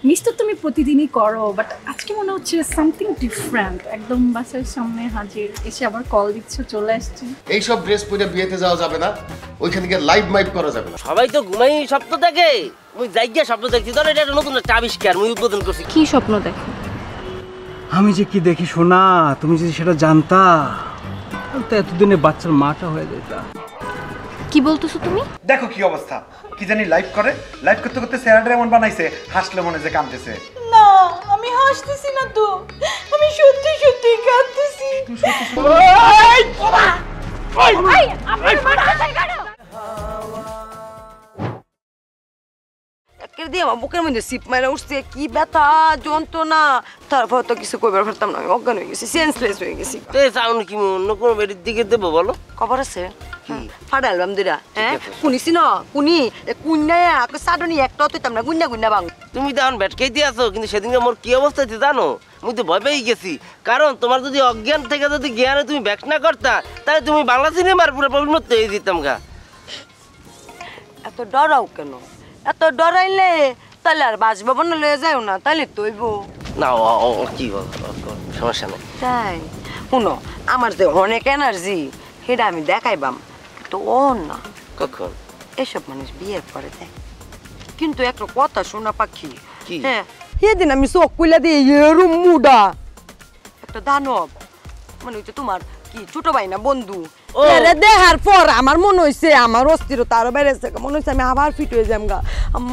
Miss তো তুমি প্রতিদিনই করো, বাট আজকে মনে হচ্ছে সামথিং ডিফারেন্ট। একদম বাসার সামনে হাজির, এসে আবার কল দিচ্ছ, চলে আসছি। এইসব ড্রেস পরে বিয়েতে যাওয়া যাবে না, ওইখানে গিয়ে লাইভ মাইভ করা যাবে না। সবাই তো ঘুমাই স্বপ্ন দেখে, মুই জায়গা স্বপ্ন দেখছি। ধর এটা একটা নতুন একটা আবিষ্কার মুই উদ্বোধন করছি। কি স্বপ্ন দেখো? আমি যে কি দেখি শোনা, তুমি যদি সেটা জানতা তাহলে তো এতদিনে বাচ্চার মাটা হয়ে যেতা। কি বলতেছো তুমি? দেখো কি অবস্থা, কি জানি লাইভ করে, লাইভ করতে করতে চেহারাটা এমন বানাইছে হাসলে মনে যে কাঁদতেছে। না আমি হাসতেছি না তো, আমি সত্যি সত্যি কাঁদতেছি। দিয়ে আমার বুকের মধ্যে সিপ মারা উঠছে, কি ব্যথা যন্ত্রণা, তারপর তো কিছু কইবার পারতাম না, আমি অজ্ঞান হয়ে গেছি, সেন্সলেস হয়ে গেছি। সাউন্ড কি অন্য কোনো বেরির দিকে দেবো বলো? খবর আছে ফাটা অ্যালবাম দুইটা, হ্যাঁ শুনিছি না কুনি কুন্যায় সাডনি একটা হইতাম না, গুন্না গুন্না বাং। তুমি তো এখন ব্যাটকেই দিয়ে আসো, কিন্তু সেদিনকে মোর কি অবস্থা হয়েছে জানো? মুই তো ভয় পেয়ে গেছি, কারণ তোমার যদি অজ্ঞান থেকে যদি জ্ঞানে তুমি ব্যাক না করতা, তাহলে তুমি বাংলা সিনেমার পুরো প্রবলেম হয়ে যেতাম গা। এত ডরাও কেন? এত ডরাইলে তাহলে আর বাসভবন লয়ে যাও না, তাহলে তৈব না। কি বল, সমস্যা নেই। তাই শুনো, আমার যে অনেক এনার্জি সেটা আমি দেখাইবাম, কিন্তু ও না। কখন? এসব মানুষ বিয়ের পরে দেয়। কিন্তু একটা কথা শোনা পাখি, কি? হ্যাঁ সেদিন আমি চোখ কুইলা দিয়ে এরম মুডা একটা দানব, মানে হচ্ছে তোমার কি ছোট ভাই না বন্ধু, দেখার পর আমার মনে হয়েছে আমার অস্থিরতা আরো বেড়েছে, মনে হয়েছে আমি আবার ফিট হয়ে যাম গা।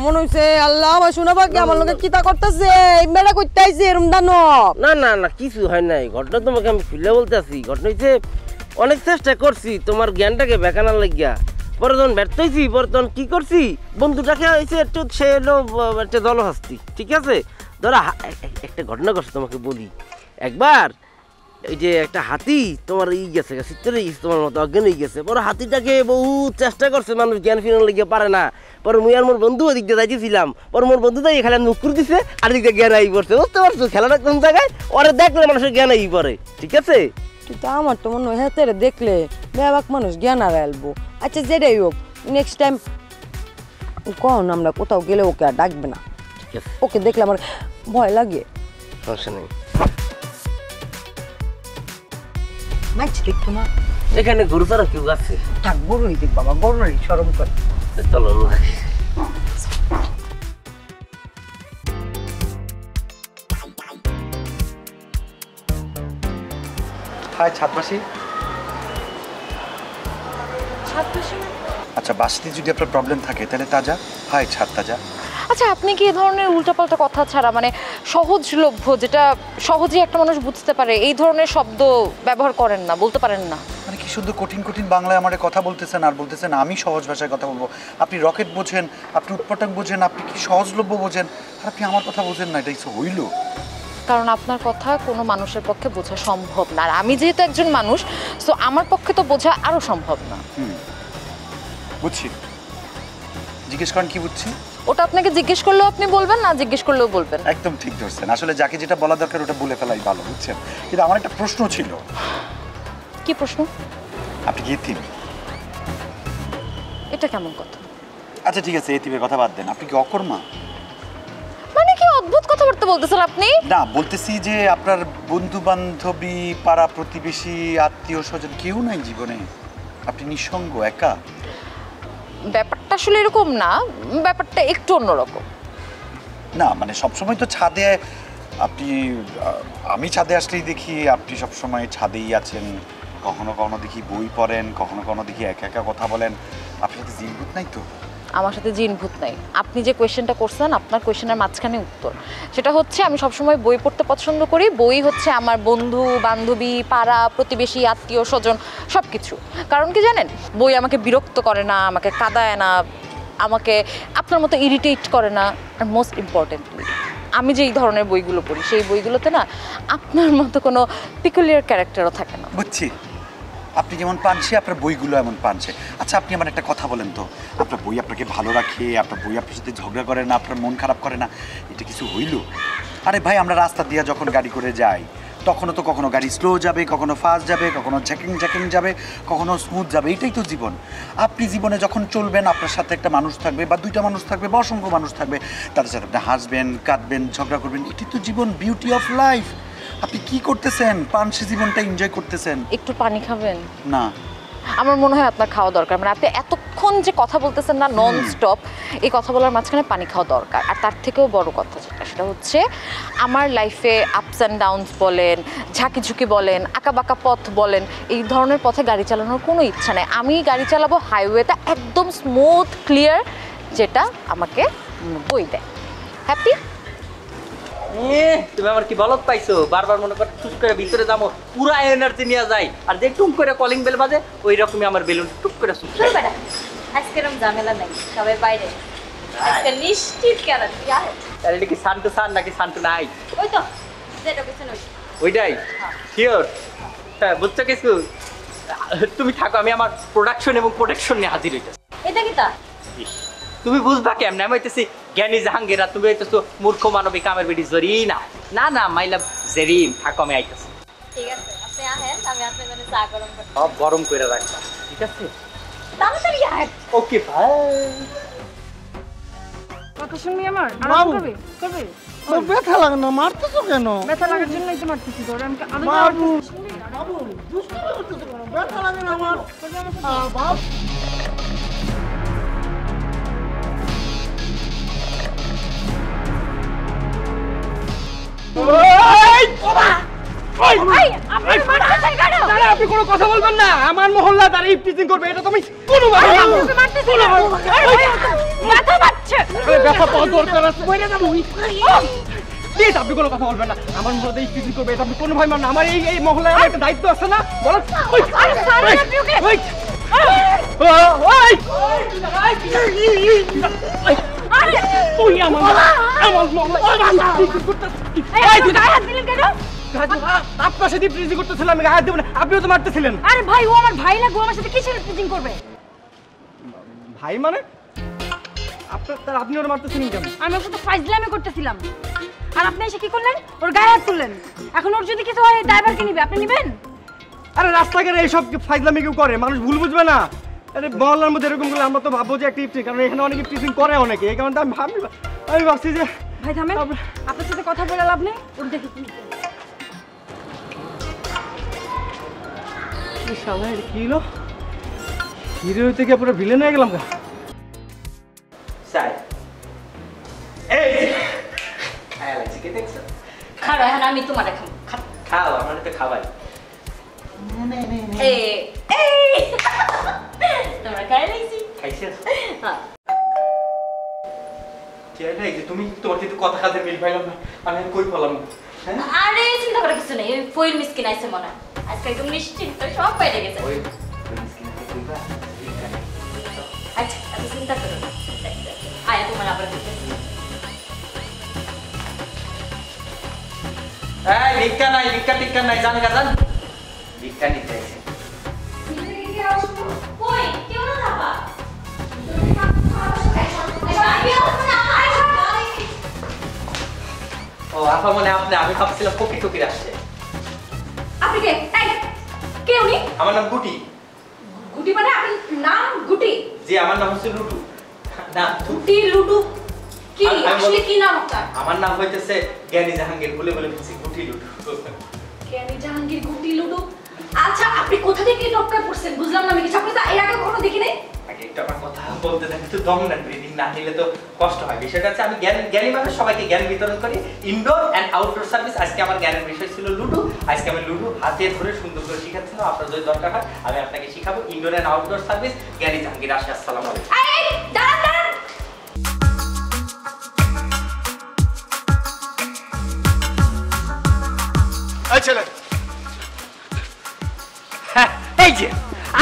মনে হয়েছে আল্লাহ আমার শোনা পাখি আমার লোকে কিতা করতেছে, মেলা করতে আইছে এরম দানব। না না না, কিছু হয় নাই। ঘটনা তোমাকে আমি খুলে বলতে আসি। ঘটনা হচ্ছে অনেক চেষ্টা করছি তোমার জ্ঞানটাকে বেকানার লাগিয়া, পরে যখন ব্যর্থ হয়েছি, পরে তখন কি করছি, বন্ধুটাকে হয়েছে একটু সে এলো একটা জলহস্তি, ঠিক আছে? ধরো একটা ঘটনা করছে তোমাকে বলি। একবার এই যে একটা হাতি তোমার গেছে চিত্তরে তোমার মতো অজ্ঞান হয়ে গেছে, পরে হাতিটাকে বহু চেষ্টা করছে মানুষ জ্ঞান ফিরানোর লেগে পারে না। পরে মুই আর মোর বন্ধু ওদিক দিয়ে যাইতেছিলাম, পরে মোর বন্ধু তাই খেলা মুখ করে দিছে, আর দিক দিয়ে জ্ঞান আই পড়ছে। বুঝতে পারছো খেলাটা কোন জায়গায়? ওরা দেখলে মানুষের জ্ঞান আই পড়ে, ঠিক আছে? কিন্তু আমার তো মনে হয় হেতেরে দেখলে বেবাক মানুষ জ্ঞান আর আলবো। আচ্ছা যেটাই হোক, নেক্সট টাইম কখন আমরা কোথাও গেলে ওকে আর ডাকবে না, ঠিক আছে? ওকে দেখলে আমার ভয় লাগে। সমস্যা নেই। মাইছি দেখতো না, এখানে গরু ছাড়া কেউ আছে? থাক গরুই দেখ বাবা, গরুরই সরম করে। চলো হাই ছাদবাসী। আচ্ছা বাসিতে যদি আপনার প্রবলেম থাকে তাহলে তাজা, হাই ছাদ তাজা। আচ্ছা আপনি কি এই ধরনের উল্টাপাল্টা কথা ছাড়া, মানে সহজলভ্য যেটা সহজেই একটা মানুষ বুঝতে পারে, এই ধরনের শব্দ ব্যবহার করেন না, বলতে পারেন না? মানে কি সুন্দর কঠিন কঠিন বাংলায় আমার কথা বলতেছেন আর বলতেছেন আমি সহজ ভাষায় কথা বলবো। আপনি রকেট বোঝেন, আপনি উৎপাটক বোঝেন, আপনি কি সহজলভ্য বোঝেন, আর আপনি আমার কথা বোঝেন না, এটা কিছু হইল? কারণ আপনার কথা কোনো মানুষের পক্ষে বোঝা সম্ভব না, আর আমি যেহেতু একজন মানুষ, সো আমার পক্ষে তো বোঝা আরও সম্ভব না। বুঝছি, জিজ্ঞেস করেন কি বুঝছি। ওটা আপনাকে জিজ্ঞেস করলেও আপনি বলবেন, না জিজ্ঞেস করলেও বলবেন। একদম ঠিক ধরছেন, আসলে যাকে যেটা বলা দরকার ওটা বলে ফেলাই ভালো, বুঝছেন? কিন্তু আমার একটা প্রশ্ন ছিল। কি প্রশ্ন? আপনি কি এতিম? এটা কেমন কথা? আচ্ছা ঠিক আছে, এতিমের কথা বাদ দেন, আপনি কি অকর্মা? মানে কি অদ্ভুত কথাবার্তা বলতেছেন আপনি? না, বলতেছি যে আপনার বন্ধু বান্ধবী, পাড়া প্রতিবেশী, আত্মীয় স্বজন কেউ নাই জীবনে, আপনি নিঃসঙ্গ, একা? ব্যাপারটা আসলে এরকম না, ব্যাপারটা একটু অন্যরকম। না মানে সবসময় তো ছাদে আপনি, আমি ছাদে আসলেই দেখি আপনি সবসময় ছাদেই আছেন, কখনো কখনো দেখি বই পড়েন, কখনো কখনো দেখি একা একা কথা বলেন। আপনার সাথে জিনভূত নাই তো? আমার সাথে জিন ভূত নাই। আপনি যে কোয়েশ্চেনটা করছেন, আপনার কোয়েশ্চেনের মাঝখানে উত্তর। সেটা হচ্ছে আমি সবসময় বই পড়তে পছন্দ করি, বই হচ্ছে আমার বন্ধু বান্ধবী, পাড়া প্রতিবেশী, আত্মীয় স্বজন সব কিছু। কারণ কি জানেন, বই আমাকে বিরক্ত করে না, আমাকে কাঁদায় না, আমাকে আপনার মতো ইরিটেট করে না, আর মোস্ট ইম্পর্টেন্টলি আমি যেই ধরনের বইগুলো পড়ি সেই বইগুলোতে না আপনার মতো কোনো পিকুলিয়ার ক্যারেক্টারও থাকে না। বুঝছি, আপনি যেমন পানছে আপনার বইগুলো এমন পানছে। আচ্ছা আপনি আমার একটা কথা বলেন তো, আপনার বই আপনাকে ভালো রাখে, আপনার বই আপনার সাথে ঝগড়া করে না, আপনার মন খারাপ করে না, এটা কিছু হইল? আরে ভাই আমরা রাস্তা দিয়ে যখন গাড়ি করে যাই, তখনও তো কখনো গাড়ি স্লো যাবে, কখনো ফাস্ট যাবে, কখনো ঝ্যাকিং যাবে, কখনো স্মুথ যাবে, এটাই তো জীবন। আপনি জীবনে যখন চলবেন আপনার সাথে একটা মানুষ থাকবে বা দুইটা মানুষ থাকবে বা অসংখ্য মানুষ থাকবে, তাদের সাথে আপনি হাসবেন, কাঁদবেন, ঝগড়া করবেন, এটাই তো জীবন, বিউটি অফ লাইফ। আপনি কি করতেছেন? পানসি জীবনটা এনজয় করতেছেন? একটু পানি খাবেন? না, আমার মনে হয় আপনার খাওয়া দরকার। মানে আপনি এতক্ষণ যে কথা বলতেছেন না নন স্টপ, এই কথা বলার মাঝখানে পানি খাওয়া দরকার। আর তার থেকেও বড় কথা সেটা হচ্ছে আমার লাইফে আপস অ্যান্ড ডাউনস বলেন, ঝাঁকি ঝুঁকি বলেন, আঁকাবাঁকা পথ বলেন, এই ধরনের পথে গাড়ি চালানোর কোনো ইচ্ছা নেই। আমি গাড়ি চালাবো হাইওয়েতে একদম স্মুথ ক্লিয়ার, যেটা আমাকে বই দেয়। হ্যাপি? তুমি আমার কি বলত পাইছো? বারবার মনে কর টুক করে ভিতরে যাবো, পুরা এনার্জি নিয়ে যাই, আর যে টুক করে কলিং বেল বাজে ওই রকমই আমার বেলুন টুক করে চুপ। আজকে এরকম ঝামেলা নাই, সবাই বাইরে আজকে নিশ্চিত গ্যারান্টি আছে। আর এটা কি শান্ত সান নাকি শান্ত নাই? ওই তো যেটা পেছনে ওইটাই শিওর? হ্যাঁ, বুঝছো কিছু? তুমি থাকো, আমি আমার প্রোডাকশন এবং প্রোটেকশন নিয়ে হাজির হইতেছি। এটা কি তা? তুমি বুঝবা কেমন? আমি হইতেছি জ্ঞানী জাহাঙ্গীর, আর তুমি হইতেছো মূর্খ মানবিক কামের বেটি জরিনা। না না, মাই লাভ জেরিন। থাকো, আমি আইতেছি। ঠিক আছে, আপনি আহেন, আমি আপনার জন্য চা গরম করব। সব গরম করে রাখবা, ঠিক আছে? তাড়াতাড়ি আহেন। ওকে, বাই। কথা শুনবি আমার? আরাম করবে করবে। তোর ব্যথা লাগে না, মারতেছো কেন? ব্যথা লাগার জন্যই তো মারতেছি তোর। আমি বাবু বাবু দুষ্টুমি করতেছো কেন? ব্যথা লাগে না আমার। বাবু আপনি কোনো কথা বলবেন না। আমার মহল্লা তারা ইফটিজিং করবে, এটা তুমি কোনো ব্যথা পাওয়া দরকার আছে। প্লিজ আপনি কোনো কথা বলবেন না। আমার মহল্লাতে ইফটিজিং করবে, এটা আপনি কোনো ভয় মান না। আমার এই মহল্লায় আমার একটা দায়িত্ব আছে না? বলো। আপনার সাথে ইফটিজিং করতেছিলাম, আমি গায়ে দেব না। আপনিও তো মারতেছিলেন। আরে ভাই, ও আমার ভাই লাগবে, আমার সাথে কিসের টিচিং করবে? ভাই মানে আপনি ওরা মারতেছিলেন কেন? আমি ওর সাথে ফাইজলামি করতেছিলাম, আর আপনি এসে কি করলেন? ওর গায়ে হাত তুললেন। এখন ওর যদি কিছু হয় ড্রাইভারকে নিবে, আপনি নিবেন? আরে রাস্তাঘাটে এইসব ফাইজলামি কেউ করে, মানুষ ভুল বুঝবে না। আরে মহল্লার মধ্যে এরকম করলে আমরা তো ভাববো যে একটা ইফটিজিং, কারণ এখানে অনেকে ইফটিজিং করে অনেকে, এই কারণে আমি ভাবছি যে ভাই থামেন, আপনার সাথে কথা বলে লাভ নেই। ওর দেখে কি কি হলো? হিরো থেকে পুরো ভিলেন হয়ে গেলাম। খাও, এখন আমি তোমারে খাবো। খাও, আমার তো খাবার। তোমরা খাই লাগছি? খাইছে? হ্যাঁ। তুমি তোমার কিন্তু কথা খাতে মিল পাইলাম না, আমি কই পেলাম? আরে চিন্তা করার কিছু নেই, ফইল মিসকিন আইছে মনে হয়। আজকে একদম নিশ্চিন্ত, সব বাইরে গেছে। আচ্ছা, আমি চিন্তা করো না। আয়া তোমার আবার দেখতেছি। ভিক্ষা নাই, ভিক্ষা নাই, জান গাজান ভিক্ষা নিতে আছে। কই কেউ না যাবা? ও আপা, মনে আপনি? আমি ভাবছিলাম ফকির ফকির আসছে। আপনি কে? কে উনি? আমার নাম গুটি। গুটি মানে আপনার নাম গুটি? জি, আমার নাম হচ্ছে লুটু। না, গুটি লুটু কি? আসলে কি নাম আপনার? আমার নাম হইতেছে জ্ঞানী জাহাঙ্গীর, বলে বলে বলছি গুটি লুটু। জ্ঞানী জাহাঙ্গীর গুটি লুটু। আচ্ছা, আপনি কোথা থেকে টপকা পড়ছেন বুঝলাম না। আমি কিছু আপনি এর আগে কখনো দেখি নাই। আগে একটু আমার কথা বলতে থাকি তো, দম নেন, ব্রিদিং না নিলে তো কষ্ট হয়। বিষয়টা হচ্ছে আমি জ্ঞানী মানুষ, সবাইকে জ্ঞান বিতরণ করি, ইনডোর অ্যান্ড আউটডোর সার্ভিস। আজকে আমার জ্ঞানের বিষয় ছিল লুডু। আজকে আমি লুডু হাতে ধরে সুন্দর করে শিখাচ্ছিলাম। আপনার যদি দরকার হয় আমি আপনাকে শিখাবো ইনডোর অ্যান্ড আউটডোর সার্ভিস। জ্ঞানী জাহাঙ্গীর আসে। আসসালামু আলাইকুম। দাঁড়ান দাঁড়ান। এই ছেলে, এই যে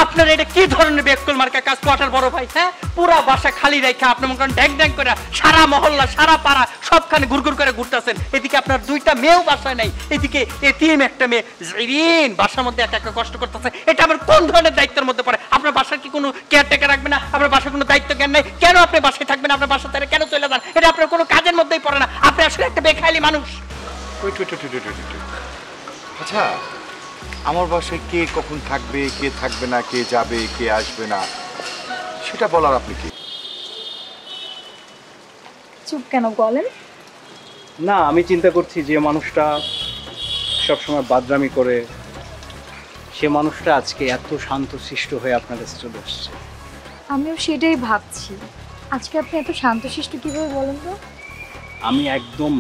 আপনার এটা কি ধরনের বেকল মার্কা কাজ কোয়ার্টার বড় ভাই? হ্যাঁ, পুরা বাসা খালি রেখে আপনি মনে করেন ড্যাং ড্যাং করে সারা মহল্লা সারা পাড়া সবখানে ঘুরঘুর করে ঘুরতেছেন। এদিকে আপনার দুইটা মেয়েও বাসায় নাই, এদিকে এতিম একটা মেয়ে জেরিন বাসার মধ্যে একা একা কষ্ট করতেছে। এটা আমার কোন ধরনের দায়িত্বের মধ্যে পড়ে? আপনার বাসার কি কোনো কেয়ারটেকার রাখবে না? আপনার বাসার কোনো দায়িত্ব জ্ঞান নাই? কেন আপনি বাসায় থাকবেন? আপনার বাসা থেকে কেন চলে যান? এটা আপনার কোনো কাজের মধ্যেই পড়ে না। আপনি আসলে একটা বেখাইলি মানুষ। আচ্ছা, আমার বাসায় কে কখন থাকবে, কে থাকবে না, কে যাবে, কে আসবে না, সেটা বলার আপনি কি? চুপ কেন বলেন? না, আমি চিন্তা করছি যে মানুষটা সবসময় বাদরামি করে, সে মানুষটা আজকে এত শান্তশিষ্ট হয়ে আপনার কাছে চলে আসছে। আমিও সেটাই ভাবছি, আজকে আপনি এত শান্তশিষ্ট কিভাবে বলেন তো? আমি একদম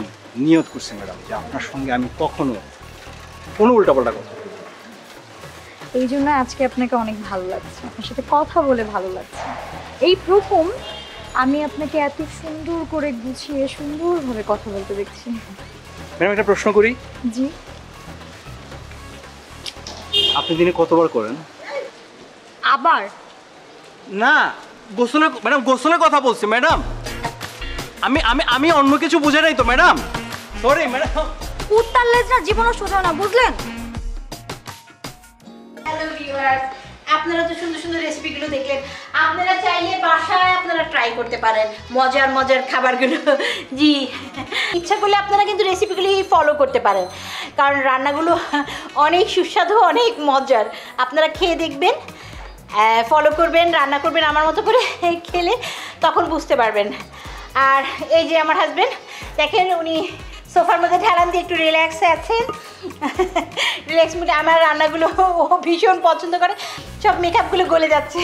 নিয়ত করছি ম্যাডাম যে আপনার সঙ্গে আমি কখনো কোনো উল্টাপাল্টা কথা বলবো না। এই জন্য আজকে আপনাকে অনেক ভালো লাগছে, আপনার সাথে কথা বলে ভালো লাগছে। এই প্রথম আমি আপনাকে এত সুন্দর করে গুছিয়ে সুন্দরভাবে কথা বলতে দেখছি। ম্যাডাম, একটা প্রশ্ন করি। জি। আপনি দিনে কতবার করেন? আবার না, গোসলের, ম্যাডাম গোসলের কথা বলছি ম্যাডাম। আমি আমি আমি অন্য কিছু বুঝে নাই তো ম্যাডাম, সরি ম্যাডাম। কুত্তার লেজরা জীবনও সোজা না, বুঝলেন? হ্যালো ভিউয়ার্স, আপনারা তো সুন্দর সুন্দর রেসিপিগুলো দেখলেন। আপনারা চাইলে বাসায় আপনারা ট্রাই করতে পারেন মজার মজার খাবারগুলো। জি, ইচ্ছা করলে আপনারা কিন্তু রেসিপিগুলি ফলো করতে পারেন, কারণ রান্নাগুলো অনেক সুস্বাদু, অনেক মজার। আপনারা খেয়ে দেখবেন, ফলো করবেন, রান্না করবেন আমার মতো করে, খেলে তখন বুঝতে পারবেন। আর এই যে আমার হাজব্যান্ড, দেখেন উনি সোফার মধ্যে ঢালান দিয়ে একটু রিল্যাক্সে আছেন। রিল্যাক্স মুডে আমার রান্নাগুলো ও ভীষণ পছন্দ করে। সব মেকআপগুলো গলে যাচ্ছে,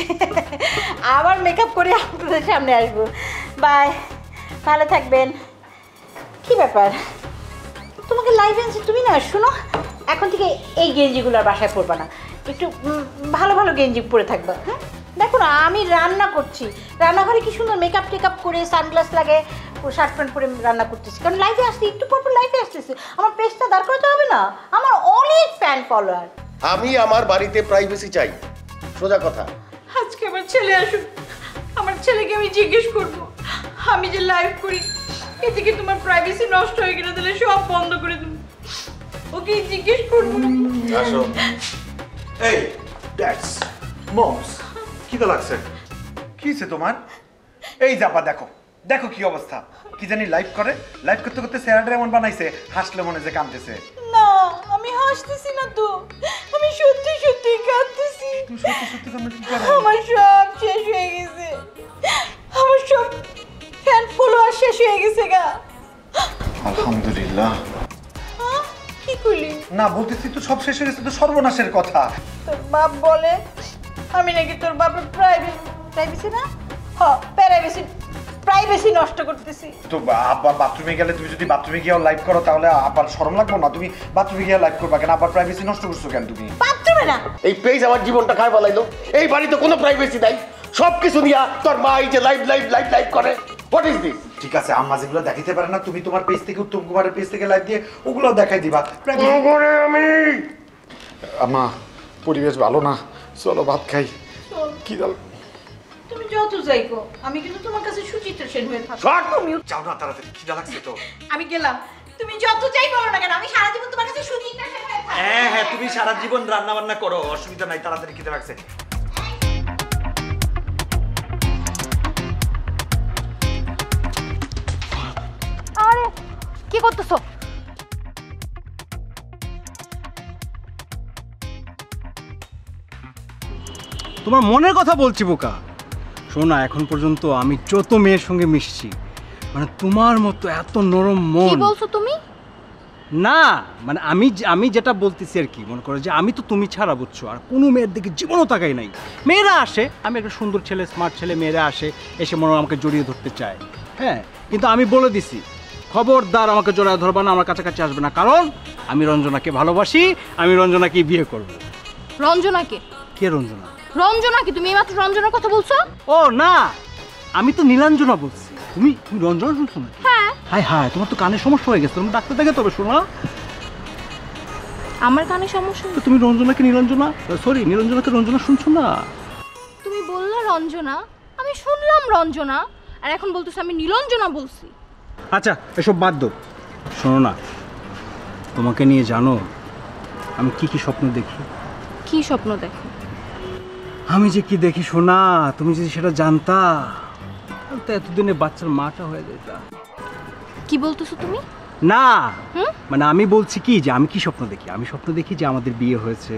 আবার মেকআপ করে আপনাদের সামনে আসবো। বাই, ভালো থাকবেন। কি ব্যাপার, তোমাকে লাইভ আনছি, তুমি না শোনো, এখন থেকে এই গেঞ্জিগুলো আর বাসায় পরবা না, একটু ভালো ভালো গেঞ্জি পরে থাকবা। হ্যাঁ, দেখো না আমি রান্না করছি, রান্নাঘরে কি সুন্দর মেকআপ টেকআপ করে সানগ্লাস লাগে শার্ট প্যান্ট পরে রান্না করতেছি, কারণ লাইভে আসছি, একটু পর পর লাইভে আসতেছি। আমার পেজটা দাঁড় করাতে হবে না? আমার অনেক ফ্যান ফলোয়ার। আমি আমার বাড়িতে প্রাইভেসি চাই, সোজা কথা। আজকে আমার ছেলে আসুক, আমার ছেলেকে আমি জিজ্ঞেস করবো আমি যে লাইভ করি এতে কি তোমার প্রাইভেসি নষ্ট হয়ে গেলে, তাহলে সব বন্ধ করে দেবো। ওকে জিজ্ঞেস করবো। আসো। এই ড্যাডস, মমস, কি তো লাগছে? কি হয়েছে তোমার? এই যাবা, দেখো দেখো কি অবস্থা, কি জানি লাইভ করে, লাইভ করতে করতে চেহারাটা এমন বানাইছে, হাসলে মনে যে কাঁদতেছে। না, আমি হাসতেছি না তো, আমি সত্যি সত্যি কাঁদতেছি। তুই সত্যি সত্যি কাঁদলে কি করে? আমার সব শেষ হয়ে গেছে, আমার সব ফ্যান ফলোয়ার শেষ হয়ে গেছে গা। আলহামদুলিল্লাহ। হ্যাঁ, কি করলি? না, বলতেছি তো সব শেষ হয়ে গেছে, তো সর্বনাশের কথা। তোর বাপ বলে আমি নাকি তোর বাপের প্রাইভেসি না, হ্যাঁ প্রাইভেসি নষ্ট করতেছি। তো আব্বা বাথরুমে গেলে, তুমি যদি বাথরুমে গিয়ে লাইভ করো তাহলে আবার শরম লাগবে না? তুমি বাথরুমে গিয়ে লাইভ করবা কেন? আবার প্রাইভেসি নষ্ট করছো কেন তুমি? বাথরুমে না, এই পেজ আমার জীবনটা খারাপ বানাইলো। এই বাড়িতে কোনো প্রাইভেসি নাই, সব কিছু নিয়ে তোর মা এই যে লাইভ লাইভ লাইভ লাইভ করে। What is this? ঠিক আছে, আম্মা যেগুলো দেখাইতে পারে না, তুমি তোমার পেজ থেকে, উত্তম কুমারের পেজ থেকে লাইভ দিয়ে ওগুলো দেখাই দিবা। আমি আম্মা, পরিবেশ ভালো না, চলো ভাত খাই। কি দল? তুমি যত যাইকো, আমি কিন্তু তোমার কাছে সুচিত্রা সেন হয়ে থাকবো। যাও না তাড়াতাড়ি, খিদা লাগছে তো। আমি গেলাম, তুমি যত যাই বলো না কেন, আমি সারা জীবন তোমার কাছে সুচিত্রা সেন হয়ে থাকবো। হ্যাঁ হ্যাঁ, তুমি সারা জীবন রান্না বান্না করো, অসুবিধা নাই, তাড়াতাড়ি খিদা লাগছে। আরে কি করতেছো? তোমার মনের কথা বলছি বোকা। শোনা, এখন পর্যন্ত আমি যত মেয়ের সঙ্গে মিশছি, মানে তোমার মতো এত নরম মন। কি বলছো তুমি? না মানে আমি যেটা বলতেছি আর কি, মনে করো যে আমি তো তুমি ছাড়া, বুঝছো, আর কোনো মেয়ের দিকে জীবনও তাকাই নাই। মেয়েরা আসে, আমি একটা সুন্দর ছেলে, স্মার্ট ছেলে, মেয়েরা আসে, এসে মনে আমাকে জড়িয়ে ধরতে চায়। হ্যাঁ, কিন্তু আমি বলে দিছি, খবরদার আমাকে জড়িয়ে ধরবা না, আমার কাছাকাছি আসবে না, কারণ আমি রঞ্জনাকে ভালোবাসি, আমি রঞ্জনাকে বিয়ে করব। রঞ্জনাকে? কে রঞ্জনা? রঞ্জনা কি? তুমি এইমাত্র রঞ্জনার কথা বলছো? ও না, আমি তো নীলাঞ্জনা বলছি। তুমি রঞ্জনা শুনছো না? হ্যাঁ। হায় হায়, তোমার তো কানের সমস্যা হয়ে গেছে, তুমি ডাক্তার দেখে তবে শোনা। আমার কানে সমস্যা? তো তুমি রঞ্জনাকে নীলাঞ্জনা, সরি নীলাঞ্জনাকে রঞ্জনা শুনছো না? তুমি বললে রঞ্জনা, আমি শুনলাম রঞ্জনা, আর এখন বলতেছো আমি নীলাঞ্জনা বলছি। আচ্ছা এসব বাদ দাও, শোনো না, তোমাকে নিয়ে জানো আমি কি কি স্বপ্ন দেখি? কি স্বপ্ন দেখো? আমি যে কি দেখি শোনা, তুমি যদি সেটা জানতা, তো এতদিনে বাচ্চার মাটা হয়ে যেতা। কি বলতেছো তুমি? না মানে আমি বলছি কি যে আমি কি স্বপ্ন দেখি, আমি স্বপ্ন দেখি যে আমাদের বিয়ে হয়েছে,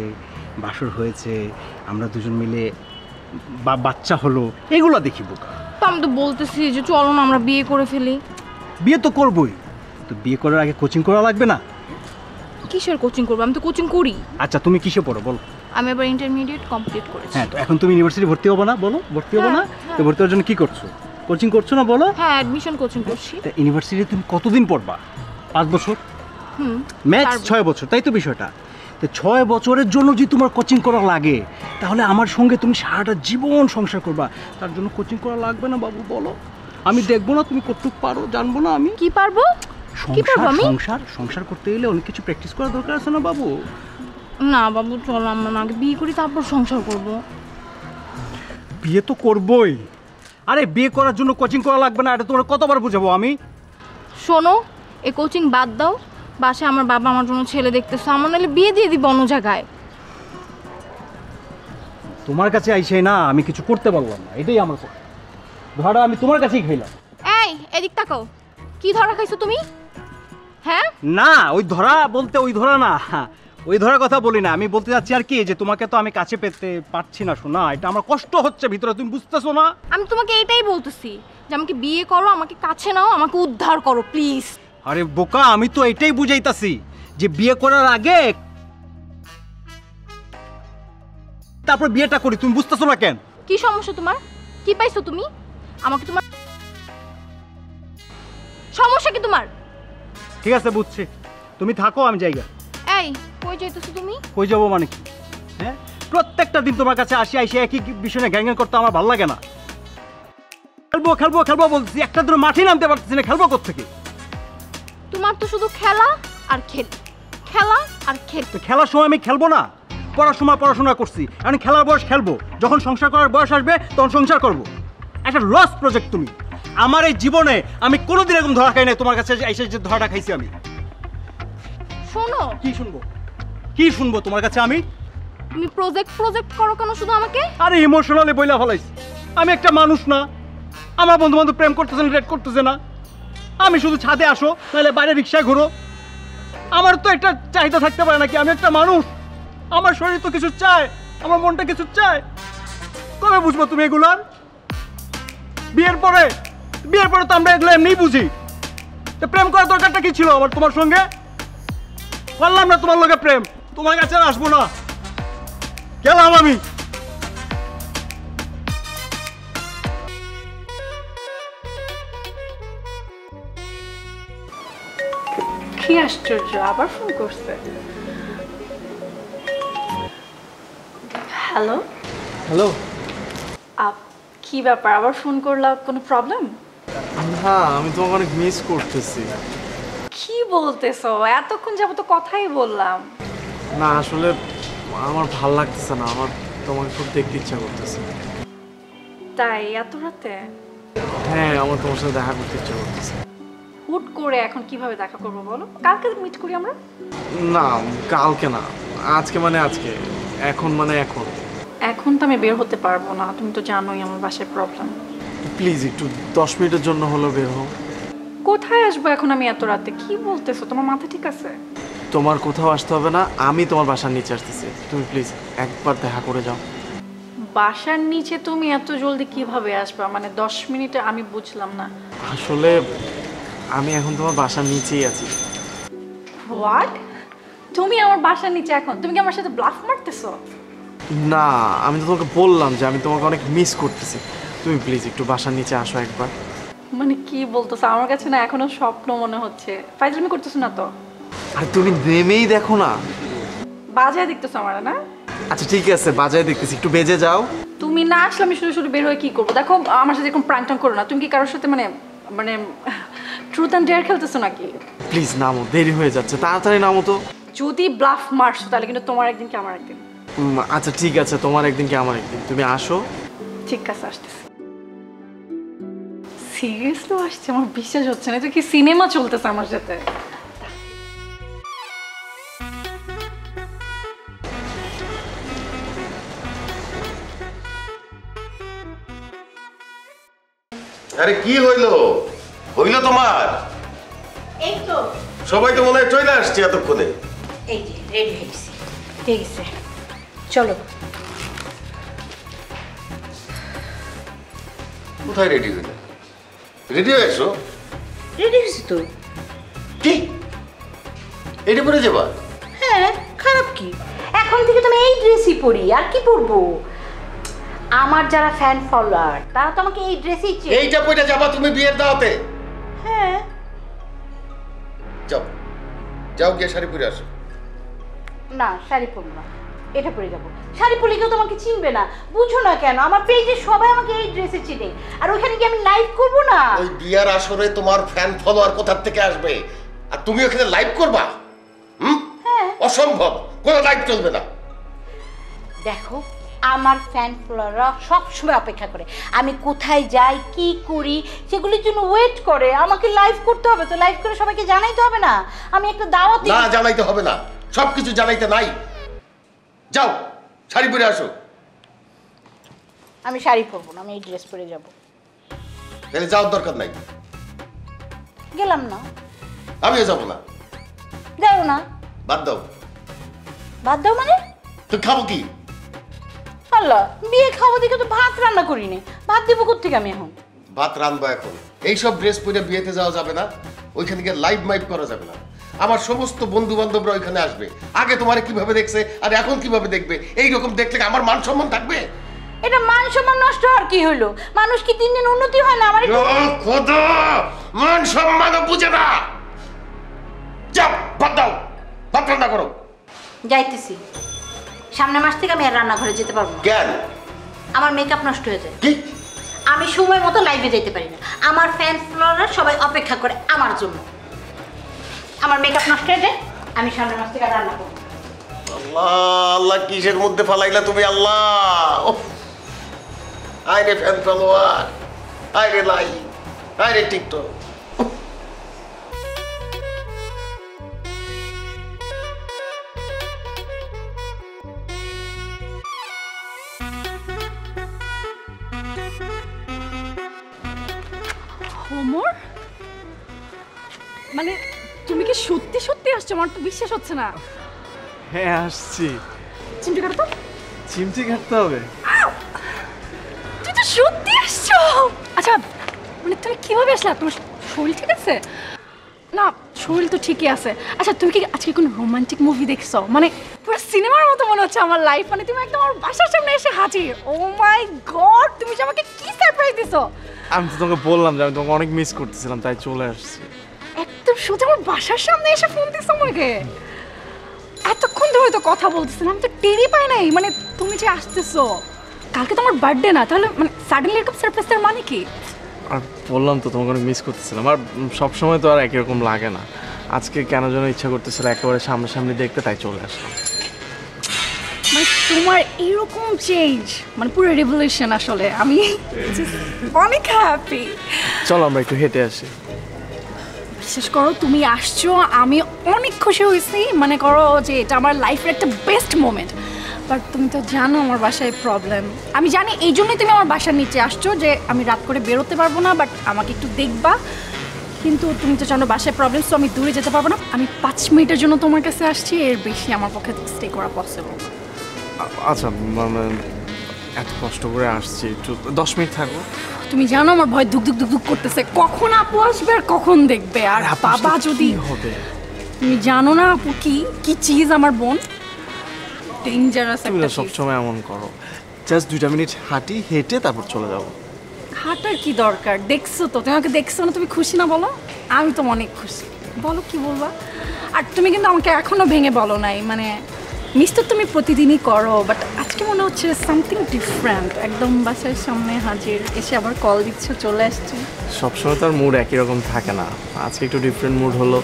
বাসর হয়েছে, আমরা দুজন মিলে বাচ্চা হলো, এগুলো দেখি বোকা। তো আমি তো বলতেছি যে চলো না আমরা বিয়ে করে ফেলি। বিয়ে তো করবোই, তো বিয়ে করার আগে কোচিং করা লাগবে না? কিসের কোচিং করবো? আমি তো কোচিং করি। আচ্ছা তুমি কিসে পড়ো বলো? আমি এবার ইন্টারমিডিয়েট কমপ্লিট করেছি। হ্যাঁ, তো এখন তুমি ইউনিভার্সিটি ভর্তি হবো না? বলো ভর্তি হবো না? তো ভর্তি হওয়ার জন্য কি করছো? কোচিং করছো না বলো? হ্যাঁ, অ্যাডমিশন কোচিং করছি। তা ইউনিভার্সিটি তুমি কতদিন পড়বা? 5 বছর? ম্যাক্স 6 বছর, তাই তো বিষয়টা? তো 6 বছরের জন্য যদি তোমার কোচিং করা লাগে, তাহলে আমার সঙ্গে তুমি সারাটা জীবন সংসার করবা, তার জন্য কোচিং করা লাগবে না বাবু বলো? আমি দেখবো না তুমি কতটুকু পারো, জানবো না আমি? কি পারবো? কি পারবো আমি? সংসার করতে গেলে অনেক কিছু প্র্যাকটিস করা দরকার আছে না বাবু? না বাবু, চলো আমরা আগে বিয়ে করি, তারপর সংসার করব। বিয়ে তো করবই। আরে বিয়ে করার জন্য কোচিং করা লাগবে না, এটা তোমার কতবার বুঝাবো আমি? শোনো, এই কোচিং বাদ দাও। বাসায় আমার বাবা আমার জন্য ছেলে দেখতেছে, আমার নাহলে বিয়ে দিয়ে দিব অন্য জায়গায়। তোমার কাছে আইসে না আমি কিছু করতে পারলাম না, এটাই আমার কথা। ধরা আমি তোমার কাছেই খাইলাম। এই এদিক তাকাও, কি ধরা খাইছো তুমি? হ্যাঁ না, ওই ধরা বলতে ওই ধরা না, ওই ধরার কথা বলি না। আমি বলতে চাচ্ছি আর কি, যে তোমাকে তো আমি কাছে পেতে পারছি না শোনা, এটা আমার কষ্ট হচ্ছে ভিতরে, তুমি বুঝতেছো না? আমি তোমাকে এটাই বলতেছি যে আমাকে বিয়ে করো, আমাকে কাছে নাও, আমাকে উদ্ধার করো প্লিজ। আরে বোকা, আমি তো এটাই বুঝাইতাছি যে বিয়ে করার আগে তারপর বিয়েটা করি, তুমি বুঝতেছো না কেন? কি সমস্যা তোমার? কি পাইছো তুমি আমাকে? তোমার সমস্যা কি তোমার? ঠিক আছে বুঝছি, তুমি থাকো, আমি জায়গা। এই কই যাইতেছো তুমি? কই যাবো মানে কি? হ্যাঁ, প্রত্যেকটা দিন তোমার কাছে আসি, একই বিষয়ে গ্যাং গ্যাং করতে আমার ভালো লাগে না। খেলবো খেলবো খেলবো বলছি, একটা দিন মাঠে নামতে পারতেছি না, খেলবো কোত্থেকে? তোমার তো শুধু খেলা আর খেল, খেলা আর খেল। তো খেলার সময় আমি খেলবো না? পড়াশোনা করছি, আমি খেলার বয়স খেলবো, যখন সংসার করার বয়স আসবে তখন সংসার করবো। একটা লস প্রজেক্ট তুমি। আমার এই জীবনে আমি কোনোদিন এরকম ধরা খাই নাই, তোমার কাছে এসে যে ধরাটা খাইছি আমি। শোনো, কি শুনবো তোমার কাছে আমি? তুমি প্রজেক্ট করো কেন শুধু আমাকে? আরে ইমোশনালি বইলা ফলাইছি, আমি একটা মানুষ না? আমার বন্ধু বান্ধব প্রেম করতেছে না, রেট করতেছে না, আমি শুধু ছাদে আসো নাহলে বাইরে রিক্সায় ঘুরো। আমার তো একটা চাহিদা থাকতে পারে নাকি? আমি একটা মানুষ, আমার শরীর তো কিছু চায়, আমার মনটা কিছু চায়। কবে বুঝবো তুমি এগুলার? বিয়ের পরে তো আমরা এগুলো এমনিই বুঝি। প্রেম করার দরকারটা কি ছিল আমার তোমার সঙ্গে? করলাম না তোমার লগে প্রেম, তোমার কাছে আর আসবো না, গেলাম আমি। কি আশ্চর্য, আবার ফোন করছে। হ্যালো হ্যালো, কি ব্যাপার, আবার ফোন করলা? কোনো প্রবলেম? না আমি তোমাকে অনেক মিস করতেছি। কি বলতেছো? এতক্ষণ যাবো তো কথাই বললাম। না আসলে আমার ভাল লাগতেছে না, আমার তোমাকে খুব দেখতে ইচ্ছা করতেছে। তাই এত রাতে? হ্যাঁ, আমার তোমার সাথে দেখা করতে ইচ্ছা করতেছে। হুট করে এখন কিভাবে দেখা করবো বলো? কালকে মিট করি আমরা। না কালকে না, আজকে মানে আজকে, এখন মানে এখন। এখন তো আমি বের হতে পারবো না, তুমি তো জানোই আমার বাসায় প্রবলেম। প্লিজ একটু 10 মিনিটের জন্য হলো বের হও। কোথায় আসবো এখন আমি এত রাতে? কি বলতেছো? তোমার মাথা ঠিক আছে? তোমার কোথাও আসতে হবে না, আমি তোমার বাসার নিচে আসতেছি, তুমি প্লিজ একবার দেখা করে যাও। বাসার নিচে তুমি এত জলদি কিভাবে আসবা? মানে 10 মিনিটে? আমি বুঝলাম না। আসলে আমি এখন তোমার বাসার নিচেই আছি। হোয়াট? তুমি আমার বাসার নিচে এখন? তুমি কি আমার সাথে ব্লাফ মারতেছো? না আমি তো তোমাকে বললাম যে আমি তোমাকে অনেক মিস করতেছি, তুমি প্লিজ একটু বাসার নিচে আসো একবার। মানে কি বলতেছো? আমার কাছে না এখনো স্বপ্ন মনে হচ্ছে। ফাইজলামি করতেছো না তো? আর তুমি নেমেই দেখো না, বাজায় দেখতেছো আমার না? আচ্ছা ঠিক আছে বাজায় দেখতেছি, একটু বেজে যাও। তুমি না আসলে আমি শুধু শুধু বের হয়ে কি করবো? দেখো আমার সাথে এরকম প্রাঙ্ক টাং করো না। তুমি কি কারোর সাথে মানে মানে ট্রুথ অ্যান্ড ডেয়ার খেলতেছো নাকি? প্লিজ নামো, দেরি হয়ে যাচ্ছে, তাড়াতাড়ি নামো তো। যদি ব্লাফ মারছো তাহলে কিন্তু তোমার একদিন কি আমার একদিন। আচ্ছা ঠিক আছে, তোমার একদিন কি আমার একদিন, তুমি আসো। ঠিক আছে আসতেছি। সিরিয়াসলি আসছে? আমার বিশ্বাস হচ্ছে না। তো কি সিনেমা চলতেছে আমার সাথে? আরে কি হইলো তোমার? এই তো সবাই তো মনে হয় চলে আসছে এতক্ষণে। এই যে রেডি হয়ে গেছি, ঠিক আছে চলো। কোথায় রেডি হইলে? রেডি হয়ে এসো। রেডি হয়েছি তো। কি এটা পরে যাবা? হ্যাঁ, খারাপ কি? এখন থেকে তুমি এই ড্রেসই পরি, আর কি পরবো? আমার যারা ফ্যান ফলোয়ার তারা তো আমাকে এই ড্রেসই চেয়ে। এইটা পরে যাবা তুমি বিয়ের দাওয়াতে? হ্যাঁ। যাও যাও গিয়ে শাড়ি পরে আসো। না, শাড়ি পরবো না, এটা পরে যাবো। শাড়ি পরলে কেউ তোমাকে চিনবে না, বুঝো না কেন? আমার পেজে সবাই আমাকে এই ড্রেসে চিনে, আর ওখানে কি আমি লাইভ করবো না? ওই বিয়ার আসরে তোমার ফ্যান ফলোয়ার কোথা থেকে আসবে, আর তুমি ওখানে লাইভ করবা? হ্যাঁ। অসম্ভব, কোনো লাইভ চলবে না। দেখো, আমার ফ্যান ফলোয়াররা সবসময় অপেক্ষা করে আমি কোথায় যাই, কি করি, সেগুলোর জন্য ওয়েট করে। আমাকে লাইভ করতে হবে, তো লাইভ করে সবাইকে জানাইতে হবে না? আমি একটা দাওয়াত না, জানাইতে হবে না, সবকিছু জানাইতে নাই। যাও শাড়ি পরে আসো। আমি শাড়ি পরবো না, আমি এই ড্রেস পরে যাব। তাহলে যাওয়ার দরকার নাই। গেলাম না। আমিও যাবো না। যাও না। বাদ দাও। বাদ দাও মানে? তো খাবো কি? আল্লাহ, বিয়ে খাবো দেখে তো ভাত রান্না করিনি, ভাত দেবো কোথেকে আমি এখন? ভাত রানবো এখন। এইসব ড্রেস পরে বিয়েতে যাওয়া যাবে না, ওইখানে গিয়ে লাইভ মাইভ করা যাবে না। আমার সমস্ত বন্ধু বান্ধবরা ওইখানে আসবে, আগে তোমারে কিভাবে দেখছে আর এখন কিভাবে দেখবে, এইরকম দেখলে আমার মান সম্মান থাকবে? এটা মান সম্মান নষ্ট আর কি হলো? মানুষ কি দিন দিন উন্নতি হয় না? আমার খোদা, মান সম্মান বুঝে না। যাও ভাত দাও, ভাত রান্না করো। যাইতেছি, সামনের মাস থেকে আমি আর রান্নাঘরে যেতে পারবো না। কেন? আমার মেকআপ নষ্ট হয়ে যায়। কি? আমি সময় মতো লাইভে যেতে পারি না, আমার ফ্যান ফলোয়াররা সবাই অপেক্ষা করে আমার জন্য। আমার মেকআপ নষ্ট হয়ে যায়, আমি সামনের মাস থেকে রান্না করবো। আল্লাহ আল্লাহ, কিসের মধ্যে ফালাইলা তুমি আল্লাহ? আইরে ফ্যান ফলোয়ার, আইরে লাইভ, আইরে টিকটক। ওমর, মানে তুমি কি সত্যি সত্যি আসছো? আমার তো বিশ্বাস হচ্ছে না। হ্যাঁ আসছি। চিমটি কাটো তো। চিমটি কাটতে হবে? তুই তো সত্যি আসছো? আচ্ছা, মানে তুমি কিভাবে আসলে? তোমার শরীর ঠিক আছে? না, শরীর তো ঠিকই আছে। আচ্ছা, তুমি কি আজকে কোনো রোমান্টিক মুভি দেখছো? মানে পুরো সিনেমার মতো মনে হচ্ছে আমার লাইফ। মানে তুমি একদম আমার বাসার সামনে এসে হাজির। ও মাই গড, তুমি যে আমাকে কি সারপ্রাইজ দিছো! আমি তো তোমাকে বললাম যে আমি তোমাকে অনেক মিস করতেছিলাম, তাই চলে আসছি। একদম সোজা আমার বাসার সামনে এসে ফোন দিছো আমাকে। এতক্ষণ ধরে তো কথা বলতেছিলাম, আমি তো টেরই পাই নাই মানে তুমি যে আসতেছো। কালকে তোমার বার্থডে না, তাহলে মানে সাডেনলি এরকম সারপ্রাইজের মানে কি? আর বললাম তো তোমাকে অনেক মিস করতেছিলাম, আর সবসময় তো আর একই রকম লাগে না। আজকে কেন যেন ইচ্ছা করতেছিল একেবারে সামনাসামনি দেখতে, তাই চলে আসলাম। মানে তোমার এইরকম চেঞ্জ, মানে পুরো রেভলিউশন। আসলে আমি অনেক হ্যাপি। চলো আমরা একটু হেঁটে আসি। বিশেষ করো তুমি আসছো, আমি অনেক খুশি হয়েছি। মনে করো যে এটা আমার লাইফের একটা বেস্ট মোমেন্ট। বাট তুমি তো জানো আমার বাসায় প্রবলেম। আমি জানি, এই জন্যই তুমি আমার বাসার নিচে আসছো, যে আমি রাত করে বেরোতে পারবো না, বাট আমাকে একটু দেখবা। কিন্তু তুমি তো জানো বাসায় প্রবলেম, সো আমি দূরে যেতে পারবো না। আমি 5 মিনিটের জন্য তোমার কাছে আসছি, এর বেশি আমার পক্ষে স্টে করা পসিবল। আচ্ছা, মানে এত কষ্ট করে আসছি, একটু 10 মিনিট থাকবো। তুমি জানো আমার ভয় ধুক ধুক ধুক ধুক করতেছে, কখন আপু আসবে আর কখন দেখবে। আর বাবা যদি হবে, তুমি জানো না আপু কি কি চিজ আমার বোন, ডেঞ্জারাস তুমি একটা না সবসময় এমন করো। জাস্ট 2 মিনিট হাঁটি, হেঁটে তারপর চলে যাবো। হাঁটার কি দরকার? দেখছো তো, তুমি আমাকে দেখছো না, তুমি খুশি না বলো? আমি তো অনেক খুশি, বলো কি বলবা। আর তুমি কিন্তু আমাকে এখনো ভেঙে বলো নাই, মানে মিস তো তুমি প্রতিদিনই করো, বাট আজকে মনে হচ্ছে সামথিং ডিফারেন্ট। একদম বাসার সামনে হাজির, এসে আবার কল দিচ্ছ, চলে আসছে। সবসময় তো আর মুড একই রকম থাকে না, আজকে একটু ডিফারেন্ট মুড হলো।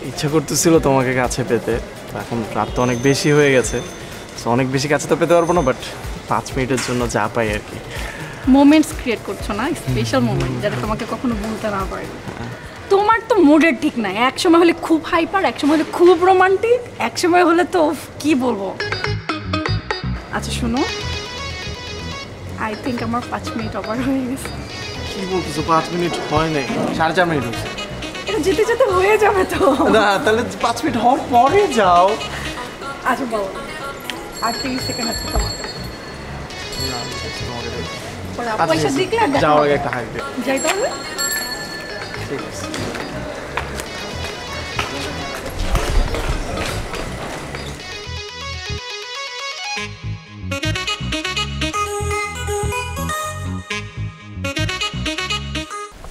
ইচ্ছা করতেছিল তোমাকে কাছে পেতে, এখন রাত তো অনেক বেশি হয়ে গেছে, সো অনেক বেশি কাছে তো পেতে পারবো না, বাট 5 মিনিটের জন্য যা পাই আর কি। মোমেন্টস ক্রিয়েট করছো না, স্পেশাল মোমেন্ট, যেটা তোমাকে কখনো ভুলতে না পারে। তোমার তো মুডের ঠিক নাই, এক সময় হলে খুব হাইপার, এক সময় হলে খুব রোমান্টিক, এক সময় হলে তো কি বলবো। আচ্ছা শোনো, আই থিঙ্ক আমার 5 মিনিট ওভার হয়ে গেছে। কি বলতেছো? 5 মিনিট হয় নাই, 4.5 মিনিট হচ্ছে। এটা যেতে যেতে হয়ে যাবে তো। না তাহলে 5 মিনিট হওয়ার পরে যাও। আচ্ছা বাবা, আর 30 সেকেন্ড আছে তোমার। পয়সা দেখলে যাওয়ার আগে একটা হাই দে। যাই তাহলে। ঠিক আছে।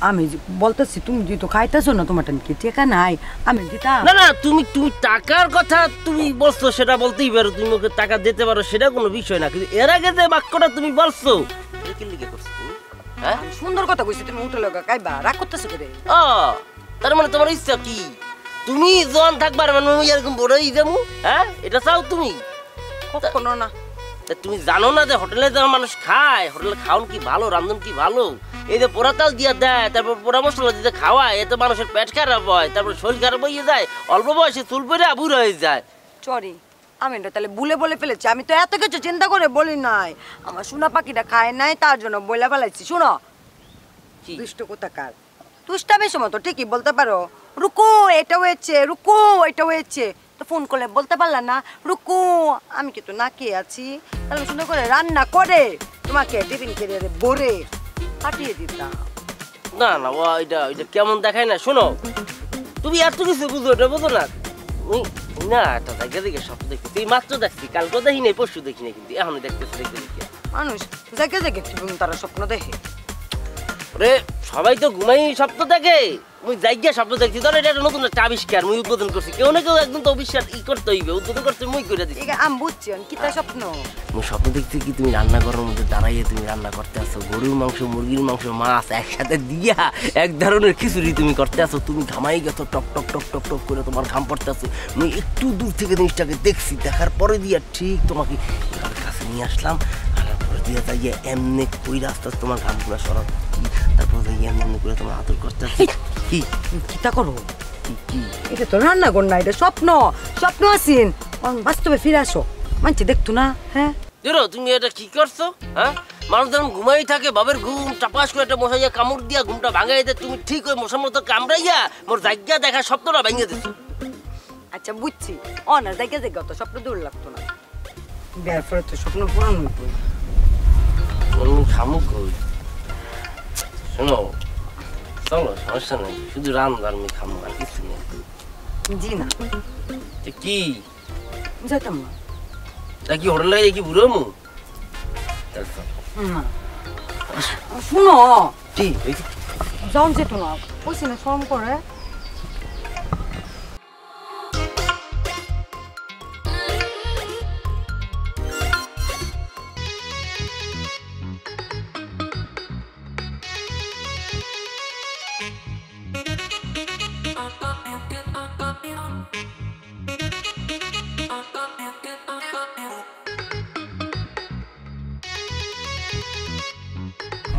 আমি বলতেছি তুমি তো খাইতেছো না, তোমার কি টেকা নাই, আমি দিতাম। না না, তুমি টাকার কথা তুমি বলছো, সেটা বলতেই পারো, তুমি ওকে টাকা দিতে পারো, সেটা কোনো বিষয় না, কিন্তু এর আগে যে বাক্যটা তুমি বলছো কি লিখে করছো তুমি? হ্যাঁ, সুন্দর কথা কইছি, তুমি উঠে লগা খাইবা, রাগ করতেছো করে। ও তার মানে তোমার ইচ্ছা কি তুমি জন থাকবার মানে আমি এরকম বড়ই যাবো? হ্যাঁ, এটা চাও তুমি? কখনো না। তুমি জানো না যে হোটেলে যাওয়া মানুষ খায়, হোটেলে খাওন কি ভালো, রান্ধন কি ভালো, এই যে পোড়া তাল দিয়ে দেয়, তারপর পোড়া মশলা দিয়ে খাওয়ায়, এতে মানুষের পেট খারাপ হয়, তারপর শরীর খারাপ হয়ে যায়, অল্প বয়সে চুল পরে বুড়ো হয়ে যায়। সরি, আমি এটা তাহলে ভুলে বলে ফেলেছি, আমি তো এত কিছু চিন্তা করে বলি নাই, আমার সোনা পাখিটা খায় নাই তার জন্য বইলা ফেলাইছি। শুনো, দুষ্ট কোথাকার, দুষ্টামের সময় তো ঠিকই বলতে পারো, রুকো এটা হয়েছে, রুকো এটা হয়েছে, তো ফোন করলে বলতে পারলা না রুকো আমি কিন্তু না খেয়ে আছি, তাহলে সুন্দর করে রান্না করে তোমাকে টিফিন কেরিয়ারে ভরে পাঠিয়ে দিতাম। না না, ওইটা কেমন দেখায় না। শোনো, তুমি এত কিছু বুঝো, ওটা বুঝো না না, একটা জায়গা দেখে স্বপ্ন দেখছি, এই মাত্র দেখছি, কালকেও দেখি নাই, পরশু দেখি নাই, কিন্তু এখনই দেখতেছি। দেখতে মানুষ জায়গা জায়গা তারা স্বপ্ন দেখে। ওরে সবাই তো ঘুমাই স্বপ্ন দেখে, মুই জায়গা স্বপ্ন দেখছি, ধর এটা একটা নতুন একটা আবিষ্কার, মুই উদ্বোধন করছি, কেউ না কেউ একদম তো অবিশ্বাস করতে হইবে, উদ্বোধন করতে মুই করে দিচ্ছি। আমি বুঝছি কি তার স্বপ্ন। মুই স্বপ্ন দেখছি কি তুমি রান্নাঘরের মধ্যে দাঁড়াইয়ে তুমি রান্না করতে আসো, গরুর মাংস, মুরগির মাংস, মাছ একসাথে দিয়া এক ধরনের খিচুড়ি তুমি করতে আসো, তুমি ঘামাই গেছো, টক টক টক টক টক করে তোমার ঘাম পড়তে আসো, মুই একটু দূর থেকে জিনিসটাকে দেখছি, দেখার পরে দিয়া ঠিক তোমাকে কাছে নিয়ে আসলাম, আনার পরে দিয়ে যাইয়ে এমনি কইরা আস্তে আস্তে তোমার ঘামগুলো সরাব, তারপর এমনি করে তোমার আদর করতে আসি। কিতা করো? এটা তো রান্না কর না, এটা স্বপ্ন, স্বপ্ন আসিন, বাস্তবে ফিরে আসো, মানছি দেখতো না। হ্যাঁ দেখো তুমি এটা কি করছো? হ্যাঁ, মানুষ যখন ঘুমাই থাকে, বাবের ঘুম টাপাস করে একটা মশাইয়া কামড় দিয়া ঘুমটা ভাঙাই দেয়, তুমি ঠিক ওই মশার মতো কামড়াইয়া মোর জায়গা দেখা স্বপ্নটা ভেঙে দিচ্ছো। আচ্ছা বুঝছি, না জায়গা জায়গা তো স্বপ্ন দূর লাগতো না, বিয়ার পরে তো স্বপ্ন পূরণ হইতো। খামুক হই, শোনো চলো, সমস্যা নেই, শুধু রান্নার আমি খামু, আর কিছু নেই। জি না, কি যাইতাম না, তা কি হোটেল লাগে কি বুড়ো মু? শুনো যাও যেত না, বলছি না শরম করে।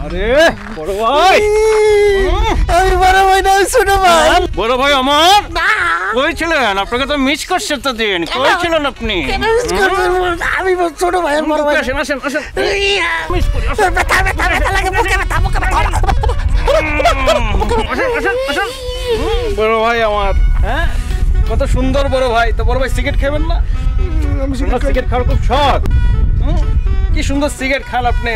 আরে বড় ভাই, আমি বড় ভাই না, ছোট ভাই। বড় ভাই আমার কই ছিলেন? আপনাকে তো মিস করছে তো দিন, কই ছিলেন আপনি? আমি ছোট ভাই, বড় ভাই। আসেন আসেন আসেন, মিস করি, ব্যথা ব্যথা ব্যথা লাগে, বুকে ব্যথা, বুকে ব্যথা। আসেন আসেন। বড় ভাই আমার, হ্যাঁ কত সুন্দর বড় ভাই। তো বড় ভাই সিগারেট খাবেন না? সিগারেট খাওয়ার খুব শখ। কি সুন্দর সিগারেট খান আপনি।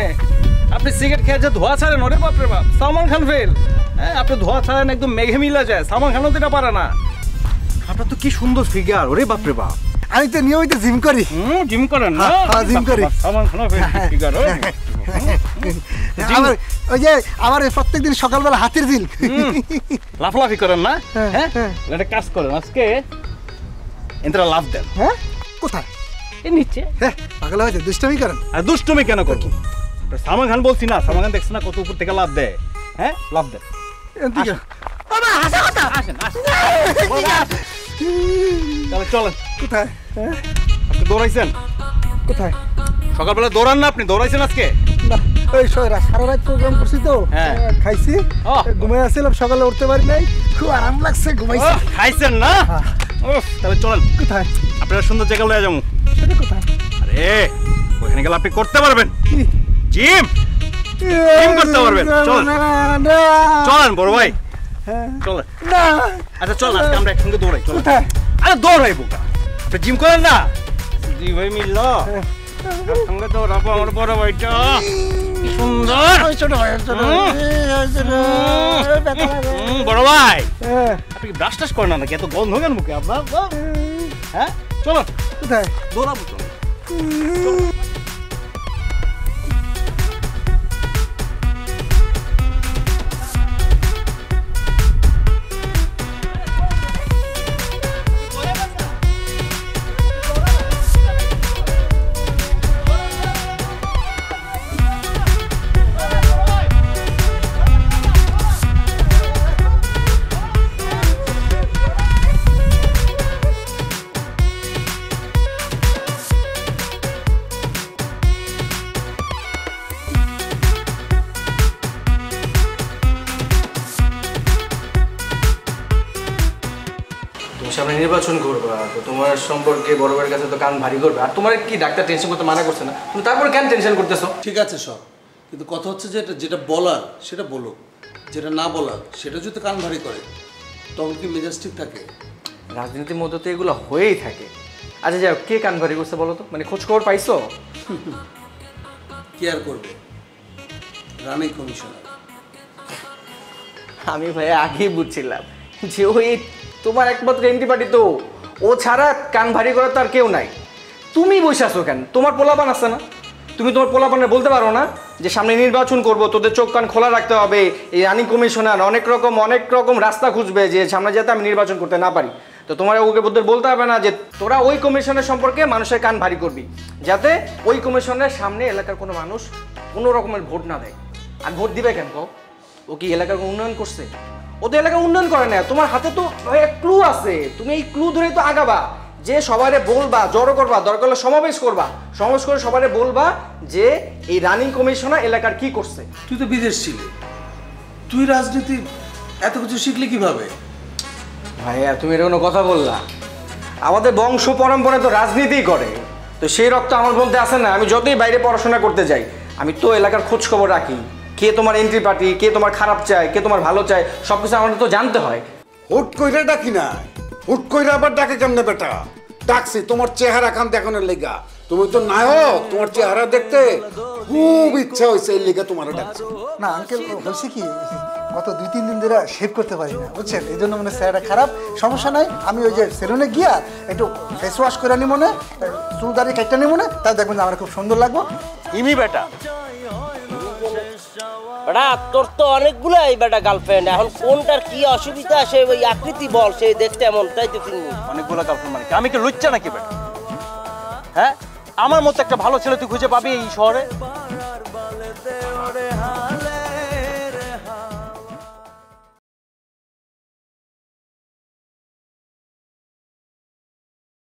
আপনি সিগারেট খেয়ে যে ধোয়া ছাড়েন, ওরে বাপরে বাপ, সালমান খান ফেল। হ্যাঁ, আপনি ধোয়া ছাড়েন একদম মেঘে মিলা যায়, সালমান খানও তো এটা পারে না। আপনার তো কি সুন্দর ফিগার, ওরে বাপরে বাপ। আমি তো নিয়মিত জিম করি। জিম করেন না? হ্যাঁ, জিম করি। সালমান খানও ফিগার। আমার ওই যে আমার প্রত্যেকদিন সকালবেলা হাতের জিল লাফলাফি করেন না? হ্যাঁ, একটা কাজ করেন, আজকে এন্ত্রা লাফ দেন। হ্যাঁ, কোথায়? এই নিচে। হ্যাঁ, পাগল হয়েছে, দুষ্টমি করেন। আর দুষ্টমি কেন করবো? সালমান খান বলছি না, সালমান খান দেখছি না কত উপর থেকে লাফ দেয়। হ্যাঁ, লাফ দেন। আসেন আসেন, তাহলে চলেন। কোথায়? আপনি দৌড়াইছেন কোথায়? সকালবেলা দৌড়ান না আপনি? দৌড়াইছেন আজকে? না, ওই সারা রাত প্রোগ্রাম করছি তো, খাইছি, ঘুমাই আসছিলাম, সকালে উঠতে পারি নাই, খুব আরাম লাগছে, ঘুমাইছি। খাইছেন না? তাহলে চলেন। কোথায়? আপনারা সুন্দর জায়গা লয়ে যাবো। সেটা কোথায়? আরে ওখানে গেলে আপনি করতে পারবেন, জিম করতে পারবেন। চলেন চলেন বড় ভাই, চল না আচ্ছা চল আজকে আমরা একসঙ্গে দৌড়াই চল কোথায়? আরে দৌড়াই বোকা তো জিম করেন না জি ভাই মিলল একসঙ্গে দৌড়াবো আমার বড় ভাইটা কি সুন্দর ছোট ভাই বড় ভাই আপনি ব্রাশ টাশ করেন না নাকি এত গন্ধ কেন মুখে আপনার হ্যাঁ চলো কোথায় দৌড়াবো চলো সামনে নির্বাচন করবা তো তোমার সম্পর্কে বড় ভাইয়ের কাছে তো কান ভারী করবে আর তোমার কি ডাক্তার টেনশন করতে মানা করছে না তুমি তারপর কেন টেনশন করতেছো ঠিক আছে সব কিন্তু কথা হচ্ছে যে যেটা বলার সেটা বলো যেটা না বলার সেটা যদি কান ভারী করে তখন কি মেজাজ ঠিক থাকে রাজনীতির মধ্যে তো এগুলো হয়েই থাকে আচ্ছা যাই হোক, কে কান ভারী করছে বলো তো মানে খোঁজ খবর পাইছো কি আর করবে রানী কমিশনার আমি ভাই আগেই বুঝছিলাম যে ওই তোমার একমাত্র এন্টি পার্টি তো ও ছাড়া কান ভারী করার তো আর কেউ নাই তুমি বসে আছো কেন তোমার পোলাপান আছে না তুমি তোমার পোলাপানে বলতে পারো না যে সামনে নির্বাচন করব তোদের চোখ কান খোলা রাখতে হবে এই রানিং কমিশনার অনেক রকম রাস্তা খুঁজবে যে সামনে যাতে আমি নির্বাচন করতে না পারি তো তোমার ওকে বলতে হবে না যে তোরা ওই কমিশনের সম্পর্কে মানুষের কান ভারী করবি যাতে ওই কমিশনের সামনে এলাকার কোনো মানুষ কোনো রকমের ভোট না দেয় আর ভোট দিবে কেন কও ও কি এলাকার উন্নয়ন করছে ওদের এলাকার উন্নয়ন করে না তোমার হাতে তো ক্লু আছে তুমি এই ক্লু ধরে তো আগাবা যে সবারে বলবা জড়ো করবা দরকার হলে সমাবেশ করে সবারে বলবা যে এই রানিং কমিশনার এলাকার কি করছে তুই তো বিদেশ ছিলি তুই রাজনীতি এত কিছু শিখলি কিভাবে ভাইয়া তুমি এটা কোনো কথা বললা আমাদের বংশ পরম্পরা তো রাজনীতিই করে তো সেই রক্ত আমার মধ্যে আছে না আমি যতই বাইরে পড়াশোনা করতে যাই আমি তো এলাকার খোঁজ খবর রাখি কে তোমার এন্ট্রি পার্টি কে তোমার খারাপ চায় কে তোমার ভালো চায় সবকিছু আমাদের তো জানতে হয় হুট কইরা ডাকি না হুট কইরা আবার ডাকে কেমনে বেটা ডাকছি তোমার চেহারা কান দেখানোর লেগা তুমি তো নায়ক তোমার চেহারা দেখতে খুব ইচ্ছা হয়েছে এই লেগা তোমার ডাকছি না আঙ্কেল বলছি কি গত 2-3 দিন ধরে শেভ করতে পারি না বুঝছেন এই জন্য মানে চেহারা খারাপ সমস্যা নাই আমি ওই যে সেলুনে গিয়া একটু ফেস ওয়াশ করে নি মনে চুল দাড়ি কাটটা নি মনে তাই দেখবেন আমার খুব সুন্দর লাগবে ইমি বেটা বেটা তোর তো অনেকগুলাই বেটা গার্লফ্রেন্ড এখন কোনটার কি অসুবিধা সে ওই আকৃতি বল সে দেখতে এমন তাই তো চিনি অনেকগুলো গার্লফ্রেন্ড মানে কি? আমি কি লুচ্চা নাকি বেটা হ্যাঁ আমার মতো একটা ভালো ছেলে তুই খুঁজে পাবি এই শহরে